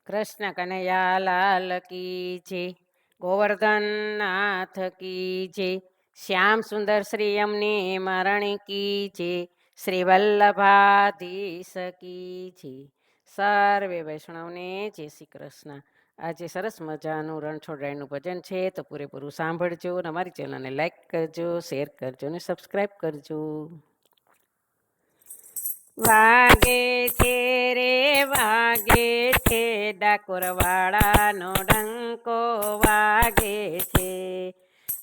કૃષ્ણ કનૈયા લાલ કી જય, ગોવર્ધન નાથ કી જય, શ્યામ સુંદર શ્રી અમને મરણ કી જય, શ્રી વલ્લભાધીશ કી જય. સર્વે વૈષ્ણવને જય શ્રી કૃષ્ણ. આજે સરસ મજાનું રણછોડરાયનું ભજન છે, તો પૂરેપૂરું સાંભળજો અને અમારી ચેનલને લાઈક કરજો, શેર કરજો અને સબસ્ક્રાઈબ કરજો. વાગે છે રે વાગે છે, ડાકોરવાળાનો ડંકો વાગે છે.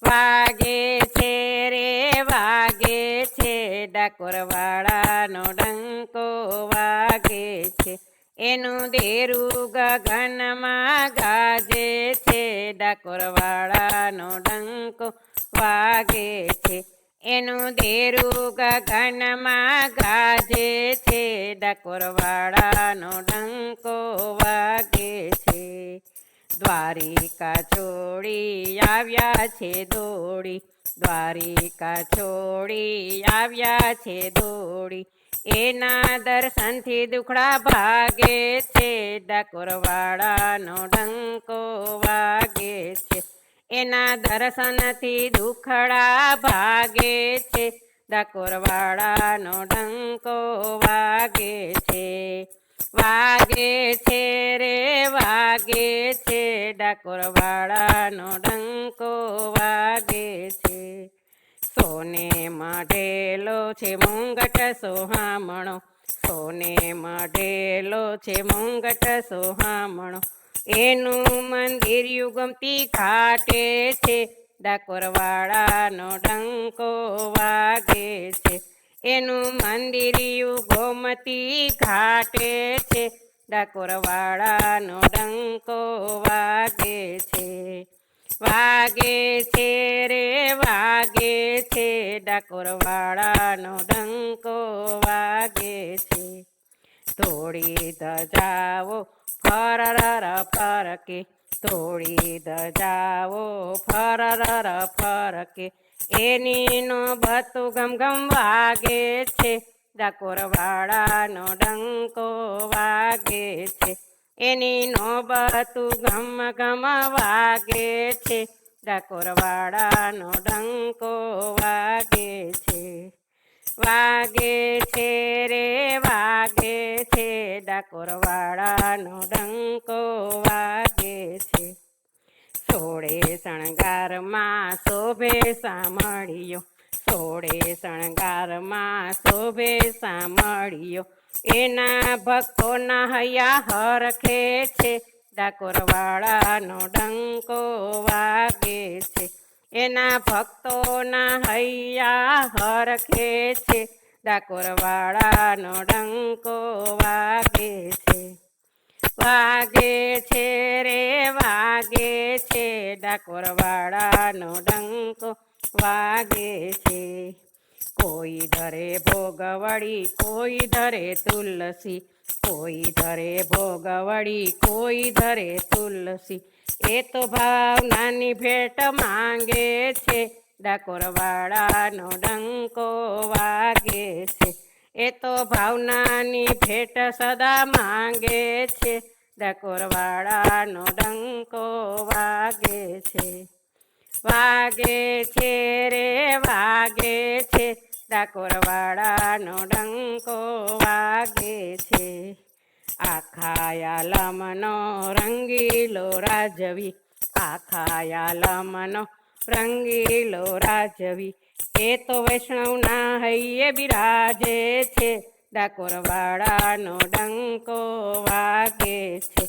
વાગે છે રે વાગે છે, ડાકોરવાળાનો ડંકો વાગે છે. એનું દેરું ગગનમાં ગાજે છે, ડાકોરવાળાનો ડંકો વાગે છે. એનું દેરું ગગનમાં ગાજે છે, ડાકોરવાળાનો ડંકો વાગે છે. દ્વારિકા છોડી આવ્યા છે દોડી, દ્વારિકા છોડી આવ્યા છે દોડી, એના દર્શનથી દુખડા ભાગે છે, ડાકોરવાળાનો ડંકો વાગે છે. એના દર્શનથી દુખડા ભાગે છે, ડાકોરવાળાનો ડંકો વાગે છે. વાગે છે રે વાગે છે, ડાકોરવાળાનો ડંકો વાગે છે. સોને મઢેલો છે મુંગટ સોહામણો, સોને મઢેલો છે મુંગટ સોહામણો, એનું મંદિર યુગમતી ઘાટે છે, ડાકોરવાળાનો ડંકો વાગે છે. એનું મંદિર યુગોમતી ઘાટે છે, ડાકોરવાળાનો ડંકો વાગે છે. વાગે છે રે વાગે છે, ડાકોરવાળાનો ડંકો વાગે છે. થોડી ધજાવો ફરર ફરકે, થોડી ધજાવો ફરર ફરકે, એની નો બતું ગમ ગમ વાગે છે, ડાકોરવાળાનો ડંકો વાગે છે. એની નો બતું ગમ ગમ વાગે છે, ડાકોરવાળાનો ડંકો વાગે છે. વાગે છે રે વાગે છે, ડાકોરવાળાનો ડંકો વાગે છે. સોળે શણગારમાં શોભે સામળિયો, સોળે શણગારમાં શોભે સામળિયો, એના ભક્તોના હૈયા હરખે છે, ડાકોરવાળાનો ડંકો વાગે છે. એના ભક્તોના હૈયા હરખે છે, ડાકોરવાળાનો ડંકો વાગે છે. વાગે છે રે વાગે છે, ડાકોરવાળાનો ડંકો વાગે છે. કોઈ ધરે ભોગવળી કોઈ ધરે તુલસી, કોઈ ધરે ભોગવળી કોઈ ધરે તુલસી, એ તો ભાવનાની ભેટ માંગે છે, ડાકોરવાળાનો ડંકો વાગે છે. એ તો ભાવનાની ભેટ સદા માંગે છે, ડાકોરવાળાનો ડંકો વાગે છે. વાગે છે રે વાગે છે, ડાકોરવાળાનો ડંકો વાગે છે. આખાયાલમનો રંગીલો રાજવી, આખાયાલમનો રંગીલો રાજવી, એ તો વૈષ્ણવના હૈયે બિરાજે છે, ડાકોરવાળાનો ડંકો વાગે છે.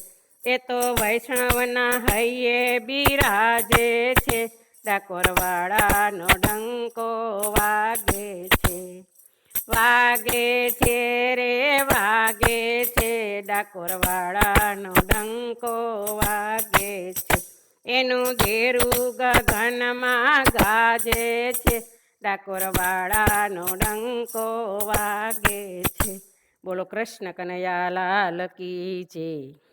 એ તો વૈષ્ણવના હૈયે બિરાજે છે, ડાકોરવાળાનો ડંકો વાગે છે. વાગે છે રે વાગે છે, ડાકોરવાળાનો ડંકો વાગે છે. એનું દેરું ગગનમાં ગાજે છે, ડાકોરવાળાનો ડંકો વાગે છે. બોલો કૃષ્ણ કનૈયા લાલ કી જય.